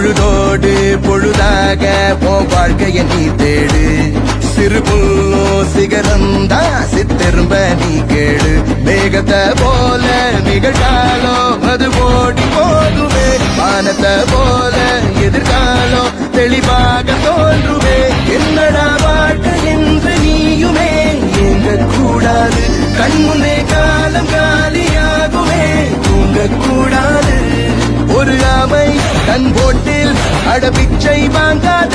பொழுதோடு பொழுதாக உன் வாழ்க்கைய நீ தேடு. சிறு புல்லோ சிகரந்தா சித்திரும்ப நீ கேடு. மேகத்தை போல நிகழ்காலம் அது ஓடி போகுமே. வானத்தை போல எதிர்காலம் தெளிவாக தோன்றுமே. என்னடா வாழ்க்கை என்று நீயுமே எங்க கூடாது. கண்முன்னே காலம் காலியாகுமே. தூங்க கூடாது. ஒரு ஆமை தன் போட்டில் அடபிச்சை வாங்காது.